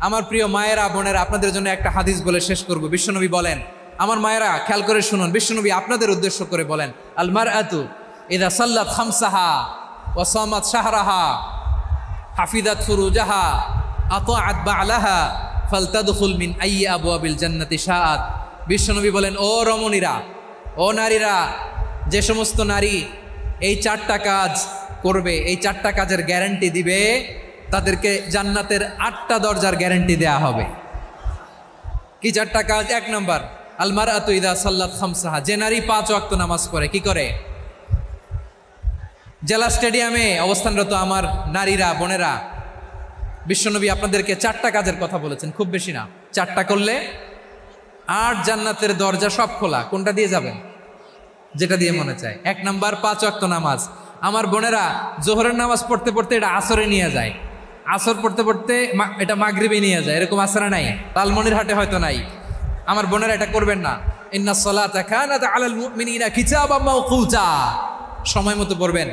আমার প্রিয় মায়েরা বোনেরা, আপনাদের জন্য একটা হাদিস বলে শেষ করব। বিশ্বনবী বলেন, আমার মায়েরা খেয়াল করে শুনুন, বিশ্বনবী আপনাদের উদ্দেশ্য করে বলেন, আল মারআতু ইযা সাল্লাত খামসাহা ওয়া সামাত শাহরাহা হাফিজাত ফুরুজাহা আতাআত বা'লাহা ফালতাদখুল মিন আইয়ি আবওয়াবিল জান্নাতি শাআত। বিশ্বনবী বলেন, ও রমণীরা, ও নারীরা, যে সমস্ত নারী এই 4টা কাজ করবে, এই 4টা কাজের গ্যারান্টি দিবে, তাদেরকে জান্নাতের 8টা দরজার গ্যারান্টি দেয়া হবে। কি 4টা কাজ? 1 নম্বর, আল মারআতু ইযা সাল্লাত খামসাহা, যে নারী 5 ওয়াক্ত নামাজ পড়ে। কি করে? জেলা স্টেডিয়ামে অবস্থানরত আমার নারীরা বোনেরা, বিশ্বনবী আপনাদেরকে 4টা কাজের কথা বলেছেন, খুব বেশি না। 4টা করলে 8 জান্নাতের দরজা সব খোলা। কোনটা দিয়ে যাবেন? যেটা দিয়ে মনে চায়। 1 নম্বর 5 ওয়াক্ত নামাজ। আমার বোনেরা জোহরের নামাজ পড়তে পড়তে এটা আসরে নিয়ে যায়, আসর পড়তে পড়তে এটা মাগরিবে নিয়ে যায়। এরকম আসরে নাই, লালমনিরহাটে হয়তো নাই। আমার বোনেরা এটা করবেন না। ইন্নাস সালাতা কানাত আলাল মুমিনিনা কিতাবাম মাওকুতা, সময় মতো পড়বেন।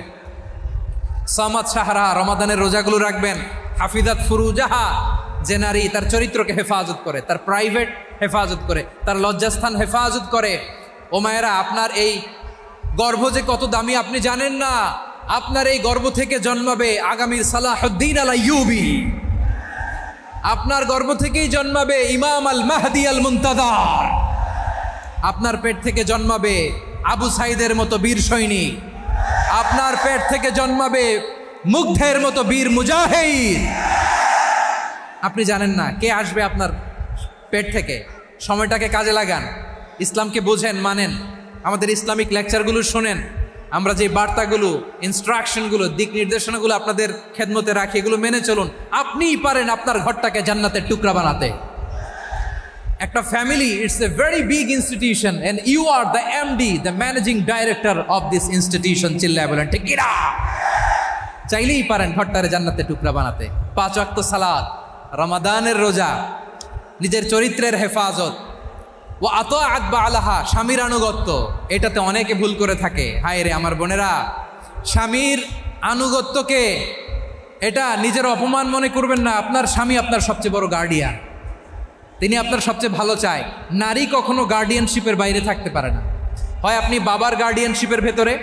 সামাত শাহরা, রমাদানের রোজাগুলো রাখবেন। হাফিজাত ফুরুজাহা, যে নারী তার চরিত্রকে হেফাজত করে, তার প্রাইভেট হেফাজত করে, তার লজ্জাস্থান হেফাজত করে। ও মায়েরা, আপনার এই গর্ভ যে কত দামি আপনি জানেন না। আপনার এই গর্ভ থেকে জন্মাবে আগামীর সালাহুদ্দিন আল আইয়ুবী। আপনার গর্ভ থেকেই জন্মাবে ইমাম আল মাহদি আল মুনতাজার। আপনার পেট থেকে জন্মাবে আবু সাইদের মতো বীর সৈনিক। আপনার পেট থেকে জন্মাবে মুগ্ধের মতো বীর মুজাহিদ। আপনি জানেন না কে আসবে আপনার পেট থেকে। সময়টাকে কাজে লাগান, ইসলামকে বোঝেন, মানেন, আমাদের ইসলামিক লেকচারগুলো শোনেন। আমরা যে বার্তাগুলো, ইনস্ট্রাকশনগুলো, দিক নির্দেশনাগুলো আপনাদের খেদমতে রাখি, এগুলো মেনে চলুন। আপনিই পারেন আপনার ঘরটাকে জান্নাতের টুকরা বানাতে। একটা family, it's a very big institution and you are the MD, the managing director of this institution. চিল্লায় বলেন ঠিক কিনা? চাইলেই পারেন ঘরটারে জান্নাতের টুকরা বানাতে। 5 ওয়াক্ত সালাত, রমাদানের রোজা, নিজের চরিত্রের হেফাজত, ও আতাআত বা'লাহা, স্বামীর আনুগত্য। এটাতে অনেকে ভুল করে থাকে। হায় রে আমার বোনেরা, স্বামীর আনুগত্যকে এটা নিজের অপমান মনে করবেন না। আপনার স্বামী আপনার সবচেয়ে বড় গার্ডিয়ান, তিনি আপনার সবচেয়ে ভালো চায়। নারী কখনো গার্ডিয়ানশিপের বাইরে থাকতে পারে না। হয় আপনি বাবার গার্ডিয়ানশিপের ভেতরে,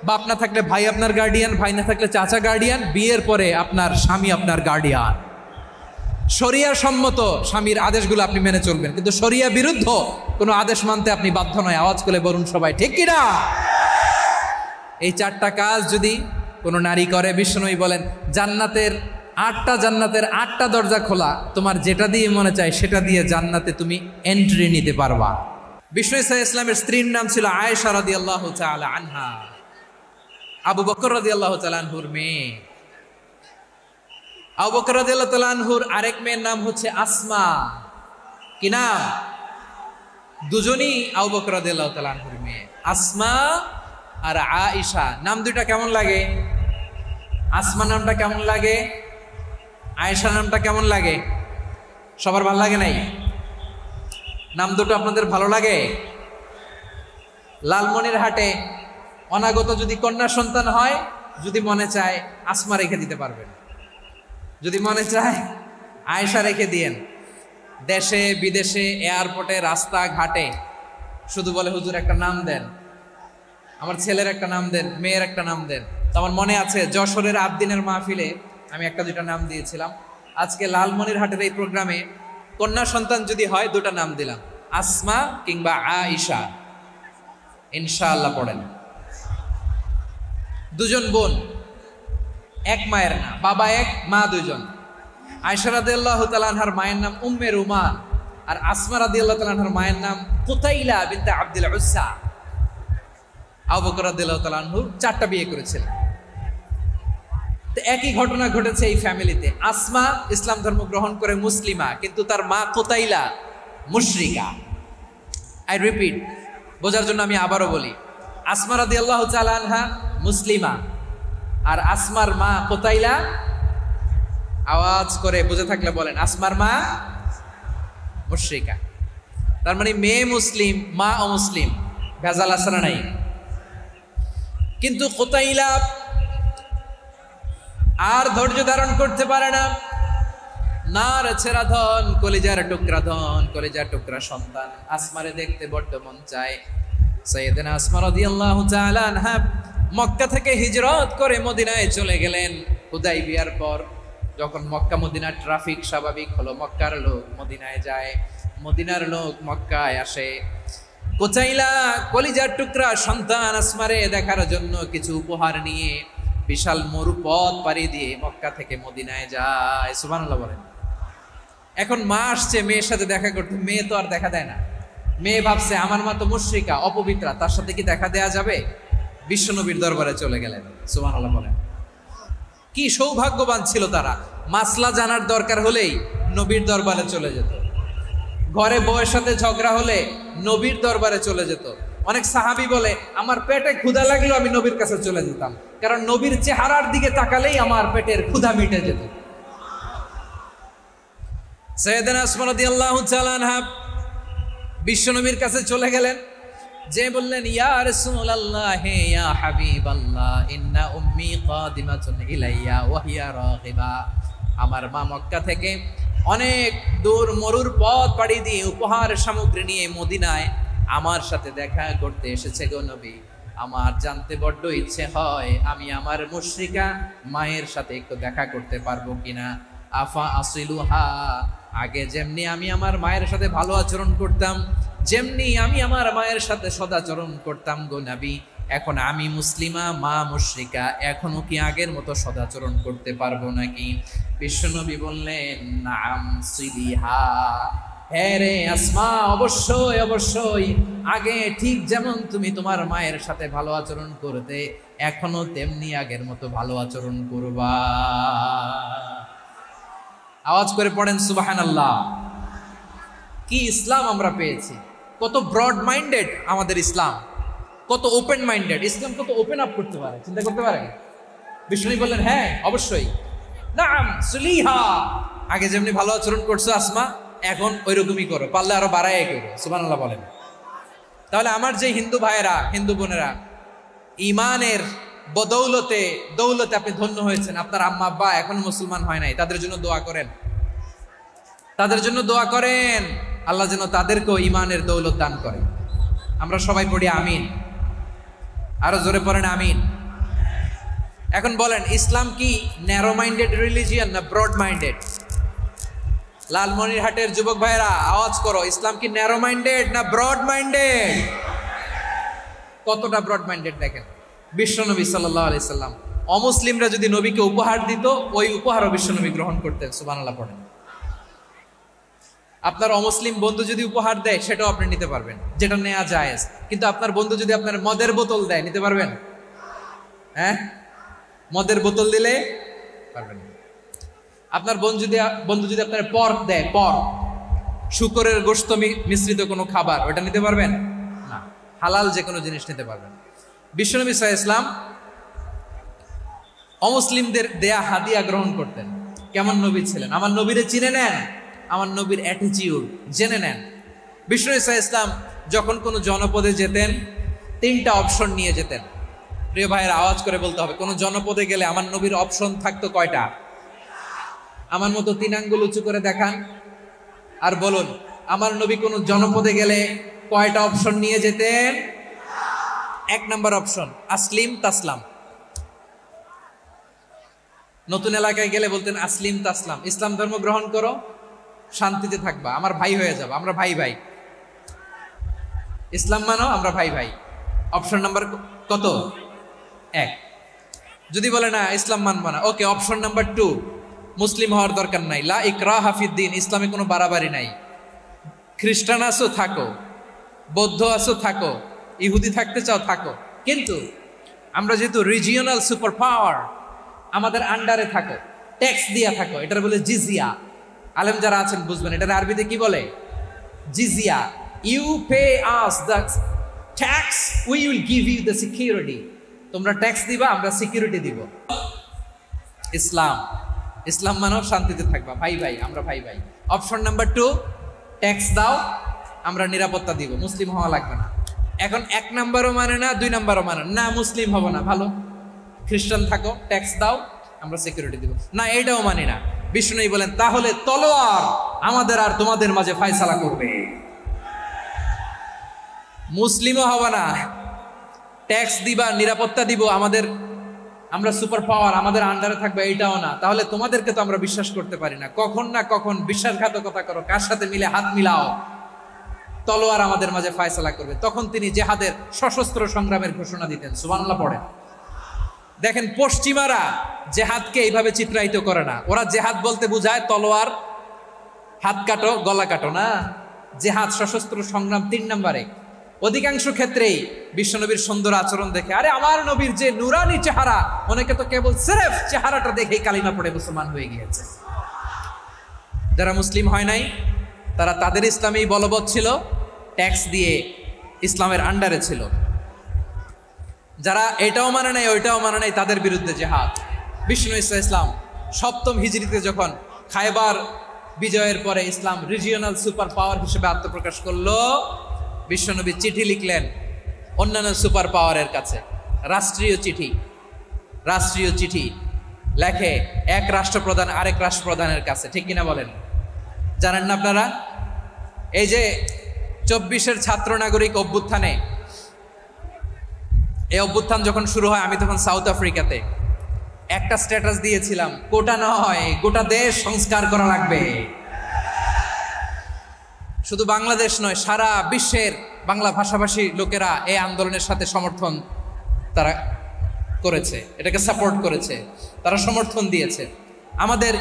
বাপ না থাকলে ভাই আপনার গার্ডিয়ান, ভাই না থাকলে চাচা গার্ডিয়ান, বিয়ের পরে আপনার স্বামী আপনার গার্ডিয়ান। শরিয়া সম্মত স্বামীর আদেশগুলো আপনি মেনে চলবেন, কিন্তু শরিয়া বিরুদ্ধ কোনো আদেশ মানতে আপনি বাধ্য নয়। আওয়াজ করে বলুন সবাই ঠিক কিনা? এই 4টা কাজ যদি কোনো নারী করে, বিশ্বনবী বলেন জান্নাতের 8টা দরজা খোলা। তোমার যেটা দিয়ে মনে চায় সেটা দিয়ে জান্নাতে তুমি এন্ট্রি নিতে পারবা। বিষ্ণু ইসা ইসলামের স্ত্রীর নাম ছিল আয়েশা রাদিয়াল্লাহু তাআলা আনহা, আবু বকর রাদিয়াল্লাহু তাআলা আনহুর মেয়ে। আবু বকর রাদিয়াল্লাহু তাআলা আনহুর আরেক মেয়ের নাম হচ্ছে আসমা। কি নাম? দুজনই আবু বকর রাদিয়াল্লাহু তাআলা আনহুর মেয়ে, আসমা আর আয়েশা। নাম দুইটা কেমন লাগে? আসমা নামটা কেমন লাগে? আয়েশা নামটা কেমন লাগে? সবার ভালো লাগে নাই? নাম দুটো আপনাদের ভালো লাগে? লালমনিরহাটে অনাগত যদি কন্যা সন্তান হয়, যদি মনে চায় আসমা রেখে দিতে পারবেন, যদি মনে চায় আয়েশা রেখে দিয়েন। দেশে বিদেশে এয়ারপোর্টে রাস্তাঘাটে শুধু বলে হুজুর একটা নাম দেন, আমার ছেলের একটা নাম দেন, মেয়ের একটা নাম দেন। তো আমার মনে আছে যশোরের আবদিনের মাহফিলে আমি 1-2টা নাম দিয়েছিলাম। আজকে লালমনিরহাটের এই প্রোগ্রামে কন্যা সন্তান যদি হয় 2টা নাম দিলাম, আসমা কিংবা আয়েশা। ইনশাআল্লাহ পড়েন। দুজন বোন, এক মায়ের না, বাবা এক মা দুজন। আয়েশা রাদিয়াল্লাহু তাআলা আনহার মায়ের নাম উম্মে রুমান, আর আসমা রাদিয়াল্লাহু তাআলা আনহার মায়ের নাম কুতাইলা বিনতে আব্দুল উজ্জা। আবু বকর রাদিয়াল্লাহু তাআলা আনহু 4টা বিয়ে করেছিলেন। তো একই ঘটনা ঘটেছে এই ফ্যামিলিতে। আসমা ইসলাম ধর্ম গ্রহণ করে মুসলিমা, কিন্তু তার মা কুতাইলা মুশরিকা। আই রিপিট, বোঝার জন্য আমি আবারও বলি, আসমা রাদিয়াল্লাহু তাআলা আনহা মুসলিমা, আর আসমার মা কুতাইলা। আওয়াজ করে বুঝে থাকলে বলেন, আসমার মা মুশরিকা। তার মানে মেয়ে মুসলিম, মা অমুসলিম। ভেজাল আছে না নাই? কিন্তু কুতাইলা আর ধৈর্য ধারণ করতে পারে না। নার ছেড়া ধন, কলিজার টুকরা ধন, কলিজার টুকরা সন্তান আসমারে দেখতে বড্ড মন চায়। সাইয়েদনা আসমা রাদিয়াল্লাহু তাআলা আনহা মক্কা থেকে হিজরত করে মদিনায় চলে গেলেন হুদাইবিয়ার পর। যখন মক্কা মদিনার ট্রাফিক স্বাভাবিক হলো, মক্কার লোক মদিনায় যায়, মদিনার লোক মক্কায় আসে। কোচাইলা কলিজার টুকরা সন্তান আসমারে দেখার জন্য কিছু উপহার নিয়ে বিশাল মরুপথ পাড়ি দিয়ে মক্কা থেকে মদিনায় যায়। সুবহানাল্লাহ বলেন। এখন মা আসছে মেয়ের সাথে দেখা করতে, মেয়ে তো আর দেখা দেয় না। মেয়ে ভাবছে আমার মা তো মুশরিকা, অপবিত্রা, তার সাথে কি দেখা দেয়া যাবে? বিশ্বনবীর দরবারে চলে গেলেন। সুবহানাল্লাহ বলেন। কি সৌভাগ্যবান ছিল তারা, মাসলা জানার দরকার হলেই নবীর দরবারে চলে যেত। ঘরে বউয়ের সাথে ঝগড়া হলে নবীর দরবারে চলে যেত। অনেক সাহাবী বলে আমার পেটে ক্ষুধা লাগলেও আমি নবীর কাছে চলে যেতাম, কারণ নবীর চেহারার দিকে তাকালেই আমার পেটের ক্ষুধা মিটে যেত। সাইয়েদনা আসমা রাদিয়াল্লাহু তাআলা আনহা বিশ্বনবীর কাছে চলে গেলেন, যে বললেন ইয়া রাসূলুল্লাহ ইয়া হাবিবাল্লাহ ইন্না উম্মি কাদিমাতুন ইলাইয়া ওয়া হিয়া রাগিবা। আমার মা মক্কা থেকে অনেক দূর মরুর পথ পাড়ি দিয়ে উপহার সামগ্রী নিয়ে মদিনায় আমার সাথে দেখা করতে এসেছে গো নবী। আমার জানতে বড্ড ইচ্ছে হয় আমি আমার মুশরিকা মায়ের সাথে একটু দেখা করতে পারবো কিনা। আফা আসিলুহা, আগে যেমনি আমি আমার মায়ের সাথে ভালো আচরণ করতাম, যেমনি আমি আমার মায়ের সাথে সদাচরণ করতাম গো নবী, এখন আমি মুসলিমা মা মুশরিকা, এখনো কি আগের মতো সদাচরণ করতে পারবো নাকি? বিশ্বনবী বললেন নাম সিলিহা, হ্যাঁ রে আসমা, অবশ্যই অবশ্যই, আগে ঠিক যেমন তুমি তোমার মায়ের সাথে ভালো আচরণ করতে, এখনো তেমনি আগের মতো ভালো আচরণ করবা। আওয়াজ করে পড়েন সুবহানাল্লাহ। কি ইসলাম আমরা পেয়েছি! কত ব্রড মাইন্ডেড আমাদের ইসলাম, কত ওপেন মাইন্ডেড ইসলাম, কত ওপেন আপ করতে পারে, চিন্তা করতে পারে। বিষ্ণু বললেন হ্যাঁ অবশ্যই, নাম সুলিহা, আগে যেমনি ভালো আচরণ করছো আসমা, এখন ওইরকমই করো, পারলে আরো বাড়াই করো। সুবহানাল্লাহ বলেন। তাহলে আমার যে হিন্দু ভাইয়েরা, হিন্দু বোনেরা, ইমানের বদৌলতে দৌলতে আপনি ধন্য হয়েছেন, আপনার আম্মা আব্বা এখন মুসলমান হয় নাই, তাদের জন্য দোয়া করেন, তাদের জন্য দোয়া করেন, আল্লাহ যেন তাদেরকেও ইমানের দৌলত দান করে। আমরা সবাই পড়ি আমিন, আরো জোরে পড়েন আমিন। এখন বলেন ইসলাম কি ন্যারো মাইন্ডেড রিলিজিয়ান না ব্রড মাইন্ডেড? লালমনিরহাটের যুবক ভাইরা আওয়াজ করো, ইসলাম কি ন্যারো মাইন্ডেড না ব্রড মাইন্ডেড? কতটা ব্রড মাইন্ডেড দেখেন। বিশ্বনবী সাল্লাল্লাহু আলাইহি সাল্লাম অমুসলিমরা যদি নবীকে উপহার দিত, ওই উপহারও বিশ্বনবী গ্রহণ করতেন। সুবহানাল্লাহ পড়েন। আপনার অমুসলিম বন্ধু যদি উপহার দেয় সেটাও আপনি নিতে পারবেন, যেটা নেওয়া জায়েজ। কিন্তু আপনার বন্ধু যদি আপনার মদের বোতল দেয়, নিতে পারবেন? হ্যাঁ, মদের বোতল দিলে পারবেন। আপনার বন্ধু যদি আপনার পর্ক দেয়, পর্ক, শুকরের গোশত মিশ্রিত কোনো খাবার, ওটা নিতে পারবেন না। হালাল যে কোনো জিনিস নিতে পারবেন। বিশ্বনবী সাল্লাল্লাহু আলাইহি ওয়াসাল্লাম অমুসলিমদের দেয়া হাদিয়া গ্রহণ করতেন। কেমন নবী ছিলেন! আমার নবীরে চিনে নেন, আমার নবীর অ্যাটিটিউড জেনে নেন। বিশ্বনবী সাল্লাল্লাহু আলাইহি ওয়াসাল্লাম যখন কোনো জনপদে যেতেন, 3টা অপশন নিয়ে যেতেন। প্রিয় ভাইয়ের আওয়াজ করে বলতে হবে, কোনো জনপদে গেলে আমার নবীর অপশন থাকতো কয়টা? আমার মতো 3 আঙ্গুল উঁচু করে দেখান আর বলুন, আমার নবী কোনো জনপদে গেলে কয়টা অপশন নিয়ে যেতেন? 1 নম্বর অপশন আসলিম তাসলাম। নতুন এলাকায় গেলে বলতেন আসলিম তাসলাম, ইসলাম ধর্ম গ্রহণ করো, শান্তিতে থাকবা, আমার ভাই হয়ে যাবো, আমরা ভাই ভাই, ইসলাম মানো, আমরা ভাই ভাই। অপশন নাম্বার কত? 1। যদি বলে না ইসলাম মানবো না, ওকে, অপশন নাম্বার 2, মুসলিম হওয়ার দরকার নাই, লা ইকরাহা ফিদ্দিন, ইসলামে কোনো বাড়াবাড়ি নাই। খ্রিস্টান আছো থাকো, বৌদ্ধ আছো থাকো, ইহুদি থাকতে চাও থাকো, কিন্তু আমরা যেহেতু রিজিওনাল সুপার পাওয়ার, আমাদের আন্ডারে থাকো, ট্যাক্স দিয়া থাকো, এটার বলে জিজিয়া। আলেম যারা আছেন বুঝবেন, এটার আরবিতে কি বলে? জিজিয়া। You pay us the tax, we will give you the security. তোমরা ট্যাক্স দিবা, আমরা সিকিউরিটি দিব। ইসলাম, ইসলাম মানব, শান্তিতে থাকবা, ভাই ভাই, আমরা ভাই ভাই। অপশন নাম্বার 2, ট্যাক্স দাও, আমরা নিরাপত্তা দিব, মুসলিম হওয়া লাগবে না। এখন 1 নাম্বারও মানে না, 2 নাম্বারও মানে না, মুসলিম হবো না, ভালো, খ্রিস্টান থাকো, ট্যাক্স দাও, আমরা সিকিউরিটি দিব না, এটাও মানি না। বিষ্ণু বলেন, তাহলে তলোয়ার আমাদের আর তোমাদের মাঝে ফায়সালা করবে। মুসলিমও হবে না, ট্যাক্স দিবা, নিরাপত্তা দিব, আমরা সুপার পাওয়ার, আমাদের আন্ডারে থাকবে, এইটাও না। তাহলে তোমাদেরকে তো আমরা বিশ্বাস করতে পারি না, কখন না কখন বিশ্বাসঘাতকতা করো, কার সাথে মিলে হাত মিলাও, তলোয়ার আমাদের মাঝে ফায়সালা করবে। তখন তিনি জেহাদের সশস্ত্র সংগ্রামের ঘোষণা দিতেন। সুবহানাল্লাহ পড়েন। দেখেন, পশ্চিমারা জেহাদকে এইভাবে চিত্রায়িত করে না। ওরা জেহাদ বলতে বুঝায় তলোয়ার, হাত কাটো, গলা কাটো না। জেহাদ সশস্ত্র সংগ্রাম 3 নম্বরে। অধিকাংশ ক্ষেত্রেই বিশ্বনবীর সুন্দর আচরণ দেখে, আরে আমার নবীর যে নুরানি চেহারা, অনেকে তো কেবল সিরেফ চেহারাটা দেখেই কালিমা পড়ে মুসলমান হয়ে গিয়েছে। যারা মুসলিম হয় নাই তারা তাদের ইসলামেই বলবৎ ছিল, ট্যাক্স দিয়ে ইসলামের আন্ডারে ছিল। যারা এটাও মানে নাই ওইটাও মানে নাই, তাদের বিরুদ্ধে জেহাদ। বিষ্ণু ইসলাম 7ম হিজরিতে যখন খায়বার বিজয়ের পরে ইসলাম রিজিওনাল সুপার পাওয়ার হিসেবে আত্মপ্রকাশ করলো, বিশ্বনবী চিঠি লিখলেন অন্যান্য সুপার পাওয়ারের কাছে, রাষ্ট্রীয় চিঠি লেখে এক রাষ্ট্রপ্রধান আরেক রাষ্ট্রপ্রধানের কাছে। ঠিক কিনা বলেন? জানেন না আপনারা? এই যে 24-এর ছাত্র নাগরিক অভ্যুত্থানে, এই অভ্যুত্থান যখন শুরু হয়, আমি তখন সাউথ আফ্রিকাতে, একটা স্ট্যাটাস দিয়েছিলাম, কোটা নয় গোটা দেশ সংস্কার করা লাগবে। শুধু বাংলাদেশ নয়, সারা বিশ্বের বাংলা ভাষাভাষী লোকেরা এই আন্দোলনের সাথে সমর্থন তারা করেছে, এটাকে সাপোর্ট করেছে, তারা সমর্থন দিয়েছে। আমাদের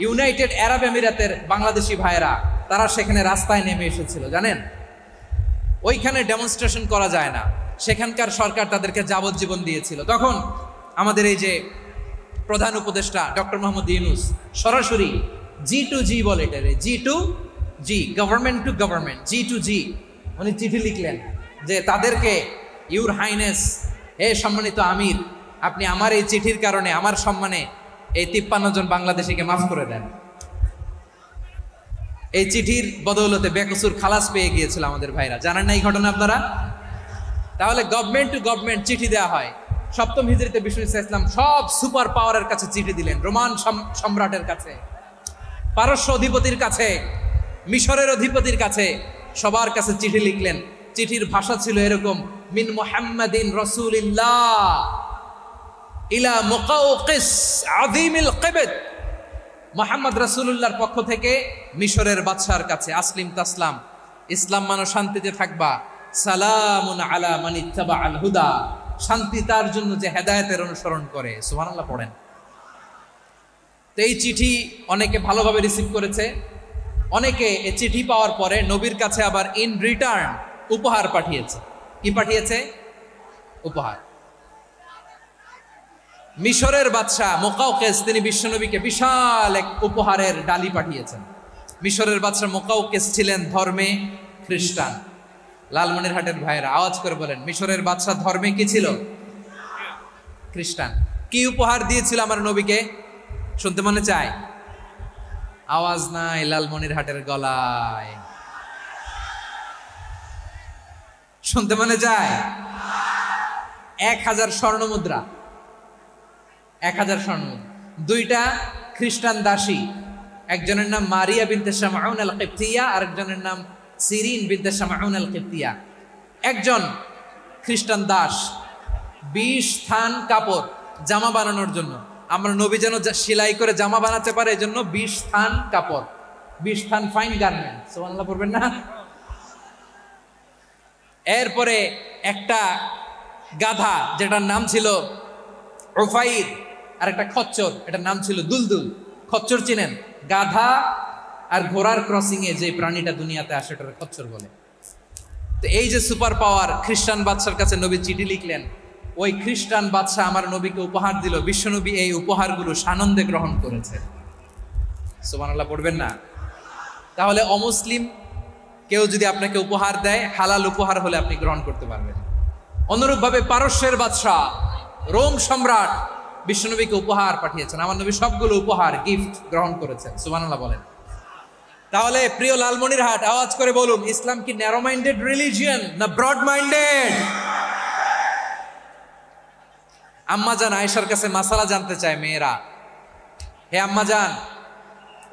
ইউনাইটেড আরব আমিরাতের বাংলাদেশি ভাইয়েরা, তারা সেখানে রাস্তায় নেমে এসেছিল, জানেন? ওইখানে ডেমনস্ট্রেশন করা যায় না, সেখানকার সরকার তাদেরকে যাবজ্জীবন দিয়েছিল। তখন আমাদের এই যে প্রধান উপদেষ্টা ডক্টর মোহাম্মদ ইউনূস সরাসরি G2G বলে, এটা G2G, government to government, G2G, উনি চিঠি লিখলেন যে তাদেরকে, ইউর হাইনেস, হে সম্মানিত আমির, আপনি আমার এই চিঠির কারণে আমার সম্মানে এই 53 জন বাংলাদেশিকে মাফ করে দেন। এই চিঠির বদৌলতে বেকসুর খালাস পেয়ে গিয়েছিল আমাদের ভাইরা। জানেন না এই ঘটনা আপনারা? তাহলে গভর্নমেন্ট টু গভর্নমেন্ট চিঠি দেওয়া হয়। 7ম হিজরিতে বিষ্ণু ইসলাম সব সুপার পাওয়ারের কাছে চিঠি দিলেন, রোমান সম্রাটের কাছে, পারস্য অধিপতির কাছে, মিশরের অধিপতির কাছে, সবার কাছে চিঠি লিখলেন। চিঠির ভাষা ছিল এরকম, মিন মুহাম্মাদিন রাসূলিল্লাহ ইলা মুকাওকিস আযীমিল কিবত, মুহাম্মদ রাসূলুল্লাহর পক্ষ থেকে মিশরের বাদশার কাছে, আসলিম তাসলাম, ইসলাম মানো শান্তিতে থাকবা, সালামুন আলা মান ইত্তাবাআল হুদা, শান্তি তার জন্য যে হেদায়েতের অনুসরণ করে। সুবহানাল্লাহ পড়েন। তো এই চিঠি অনেকে ভালোভাবে রিসিভ করেছে, অনেকে এই চিঠি পাওয়ার পরে নবীর কাছে আবার ইন রিটার্ন উপহার পাঠিয়েছে। কি পাঠিয়েছে? উপহার। মিশরের বাদশা মুকাওকিস, তিনি বিশ্বনবীকে বিশাল এক উপহারের ডালি পাঠিয়েছেন। মিশরের বাদশা মুকাওকিস ছিলেন ধর্মে খ্রিস্টান। লালমনিরহাটের ভাইয়েরা আওয়াজ করে বলেন, মিশরের বাদশা ধর্মে কি ছিল? খ্রিস্টান। কি উপহার দিয়েছিল আমার নবীকে? শুনতে মনে চায়? আওয়াজ নাই লালমনিরহাটের গলায়, শুনতে মনে চায়? 1000 স্বর্ণ মুদ্রা, 1000 স্বর্ণ মুদ্রা। 2টা খ্রিস্টান দাসী, একজনের নাম মারিয়া বিনতে শামউন আল কিবতিয়া, আরেকজনের নাম সিরিন বিনতে শামউন আল কিবতিয়া। একজন খ্রিস্টান দাস 20 থান কাপড় জামা বানানোর জন্য, আমরা নবী যেন সেলাই করে জামা বানাতে পারে, এজন্য 20 থান কাপড়, 20 থান ফাইন গার্মেন্ট। সুবহানাল্লাহ পড়বেন না? এরপরে একটা গাধা, যেটার নাম ছিল উফাইর, আর একটা খচ্চর, এটার নাম ছিল দুলদুল। খচ্চর চিনেন? গাধা আর ঘোড়ার ক্রসিং এ যে প্রাণীটা দুনিয়াতে আসে, ওটার খচ্চর বলে। তো এই যে সুপার পাওয়ার খ্রিস্টান বাদশার কাছে নবী চিঠি লিখলেন, ওই খ্রিস্টান বাদশা আমার নবীকে উপহার দিল। বিশ্বনবী এই উপহারগুলো সানন্দে গ্রহণ করেছে। সুবহানাল্লাহ পড়বেন না? তাহলে অমুসলিম কেউ যদি আপনাকে উপহার দেয়, হালাল উপহার হলে আপনি গ্রহণ করতে পারবেন। অনুরূপভাবে পারস্যের বাদশা, রোম সম্রাট বিশ্বনবীকে উপহার পাঠিয়েছেন। আমার নবী সবগুলো উপহার, গিফট গ্রহণ করেছেন। সুবহানাল্লাহ বলেন। তাহলে প্রিয় লালমনিরহাট, আওয়াজ করে বলুন, ইসলাম কি ন্যারো মাইন্ডেড রিলিজিয়ন না ব্রড মাইন্ডেড? আম্মাজান আয়েশার কাছে মাসালা জানতে চায় মেয়েরা, হে আম্মাজান,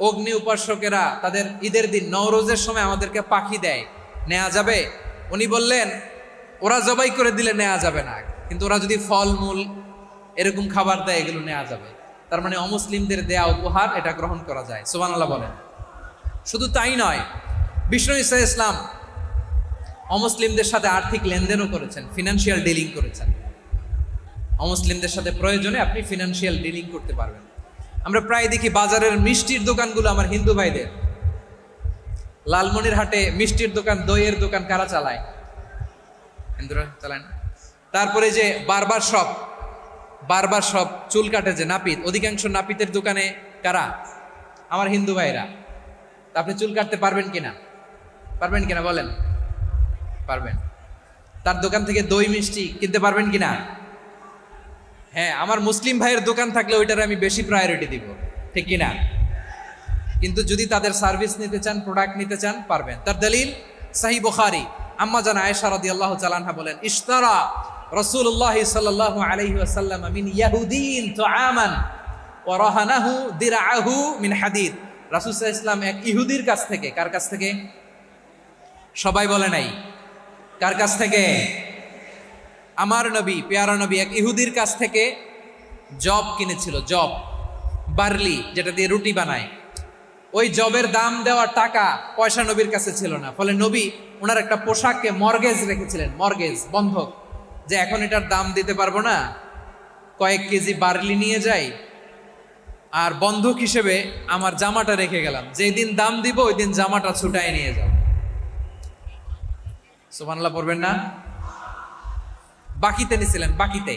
অগ্নি উপাসকেরা তাদের ঈদের দিন নওরোজের সময় আমাদেরকে পাখি দেয়, নেওয়া যাবে? উনি বললেন ওরা জবাই করে দিলে নেওয়া যাবে না, কিন্তু ওরা যদি ফলমূল এরকম খাবার দেয় এগুলো নেওয়া যাবে। তার মানে অমুসলিমদের দেয়া উপহার এটা গ্রহণ করা যায়। সুবহানাল্লাহ বলেন। শুধু তাই নয়, বিষ্ণু ঈসা ইসলাম অমুসলিমদের সাথে আর্থিক লেনদেনও করেছেন, ফিনান্সিয়াল ডিলিং করেছেন। অমুসলিমদের সাথে প্রয়োজনে আপনি ফিনান্সিয়াল ডিলিং করতে পারবেন। আমরা প্রায় দেখি বাজারের মিষ্টির দোকানগুলো আমার হিন্দু ভাইদের। লালমনিরহাটে মিষ্টির দোকান, দইয়ের দোকান কারা চালায়? হিন্দুরা চালায় না? তারপরে যে বারবার শপ, চুল কাটে যে নাপিত, অধিকাংশ নাপিতের দোকানে কারা? আমার হিন্দু ভাইরা। আপনি চুল কাটতে পারবেন কিনা? পারবেন কিনা বলেন? পারবেন। তার দোকান থেকে দই মিষ্টি কিনতে পারবেন কিনা? হ্যাঁ, আমার মুসলিম ভাইয়ের দোকান থাকলে ওইটার আমি বেশি প্রায়োরিটি দিব, ঠিক কিনা? কিন্তু যদি তাদের সার্ভিস নিতে চান, প্রোডাক্ট নিতে চান, পারবেন। তার দলিল সহিহ বুখারী, আম্মা জান আয়েশা রাদিয়াল্লাহু তাআলা আনহা বলেন, ইশতারা রাসূলুল্লাহ সাল্লাল্লাহু আলাইহি ওয়াসাল্লাম মিন ইয়াহুদিন তুআমান ওয়া রাহানাহু দিরআহু মিন হাদিদ। রাসূল সাল্লাল্লাহু আলাইহি ওয়াসাল্লাম এক ইহুদির কাছ থেকে, কার কাছ থেকে? সবাই বলে নাই কার কাছ থেকে? আমার নবী, পেয়ারা নবী এক ইহুদির কাছ থেকে জব কিনেছিল। জব, বার্লি, যেটা দিয়ে রুটি বানায়। ওই জবের দাম দেওয়ার টাকা পয়সা নবীর কাছে ছিল না। ফলে নবী ওনার একটা পোশাককে মর্গেজ রেখেছিলেন, মর্গেজ, বন্ধক, যে এখন এটার দাম দিতে পারবো না, কয়েক কেজি বার্লি নিয়ে যাই আর বন্ধক হিসেবে আমার জামাটা রেখে গেলাম, যেই দিন দাম দিব ওই দিন জামাটা ছুটাই নিয়ে যাও। সুবহানাল্লাহ পড়বেন না? বাকিতে নিছিলেন, বাকিতে।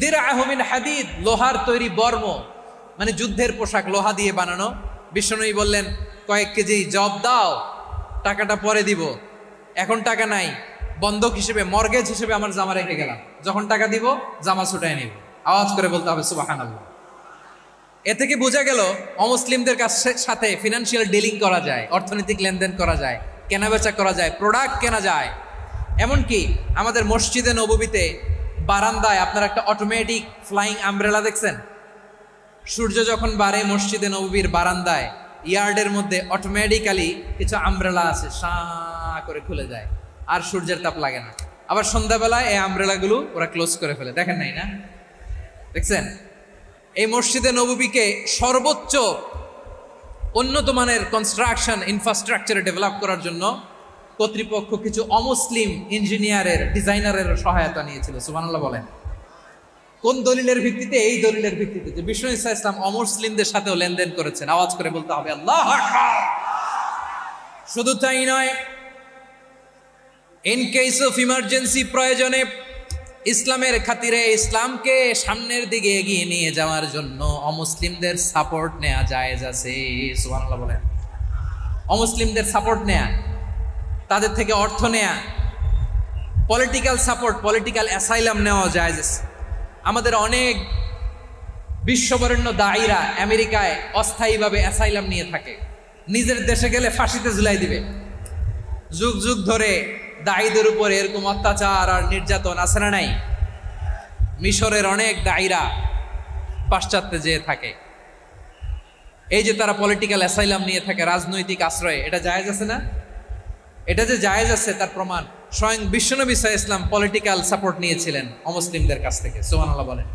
দিরআহু মিন হাদিদ, লোহার তৈরি বর্ম, মানে যুদ্ধের পোশাক, লোহা দিয়ে বানানো। বিষ্ণুনবী বললেন কয়েক কেজি জব দাও, টাকাটা পরে দিব, এখন টাকা নাই, বন্ধক হিসেবে, মর্গেজ হিসেবে আমার জামা রেখে গেলাম, যখন টাকা দিব জামা ছুটাই নিব। আওয়াজ করে বলতে হবে সুবহানাল্লাহ। এ থেকে বোঝা গেল অমুসলিমদের সাথে ফিনান্সিয়াল ডিলিং করা যায়, অর্থনৈতিক লেনদেন করা যায়, কেনাবেচা করা যায়, প্রোডাক্ট কেনা যায়। এমনকি আমাদের মসজিদে নববীতে বারান্দায় আপনারা একটা অটোমেটিক ফ্লাইং আমব্রেলা দেখছেন? সূর্য যখন বাড়ে মসজিদে নববীর বারান্দায় ইয়ার্ডের মধ্যে অটোমেটিক্যালি কিছু আমব্রেলা আছে, সাঁ করে খুলে যায়, আর সূর্যের তাপ লাগে না। আবার সন্ধ্যাবেলায় এই আমব্রেলাগুলো ওরা ক্লোজ করে ফেলে, দেখেন নাই না? দেখছেন? এই মসজিদে নববীকে সর্বোচ্চ উন্নত মানের কনস্ট্রাকশন ইনফ্রাস্ট্রাকচারে ডেভেলপ করার জন্য কর্তৃপক্ষ কিছু অমুসলিম ইঞ্জিনিয়ারের, ডিজাইনারের সহায়তা নিয়েছিল। সুবহানাল্লাহ বলেন। কোন দলিলের ভিত্তিতে? এই দলিলের ভিত্তিতে যে বিষ্ণু ঈসা ইসলাম অমুসলিমদের সাথেও লেনদেন করেছেন। আওয়াজ করে বলতে হবে আল্লাহু আকবার। শুধু তাই নয়, ইন কেস অফ ইমার্জেন্সি, প্রয়োজনে ইসলামের খাতিরে, ইসলামকে সামনের দিকে এগিয়ে নিয়ে যাওয়ার জন্য অমুসলিমদের সাপোর্ট নেওয়া জায়েজ আছে। সুবহানাল্লাহ বলেন। অমুসলিমদের সাপোর্ট নেয়া, তাদের থেকে অর্থ নেয়া, পলিটিক্যাল সাপোর্ট, পলিটিক্যাল অ্যাসাইলাম নেওয়া জায়েজ আছে। আমাদের অনেক বিশ্ববরেণ্য দায়ীরা আমেরিকায় অস্থায়ীভাবে অ্যাসাইলাম নিয়ে থাকে, নিজের দেশে গেলে ফাঁসিতে ঝুলাই দিবে। যুগ যুগ ধরে দায়ীদের উপরে এরকম অত্যাচার আর নির্যাতন আছে না নাই? মিশরের অনেক দায়ীরা পাশ্চাত্যে যেয়ে থাকে। এই যে তারা পলিটিক্যাল অ্যাসাইলাম নিয়ে থাকে, রাজনৈতিক আশ্রয়ে, এটা জায়েজ আছে না? এটা যে জায়েজ আছে তার প্রমাণ স্বয়ং বিশ্বনবী সাল্লাল্লাহু আলাইহি ওয়াসাল্লাম পলিটিক্যাল সাপোর্ট নিয়েছিলেন অমুসলিমদের কাছ থেকে। সুবহানাল্লাহ বলেন।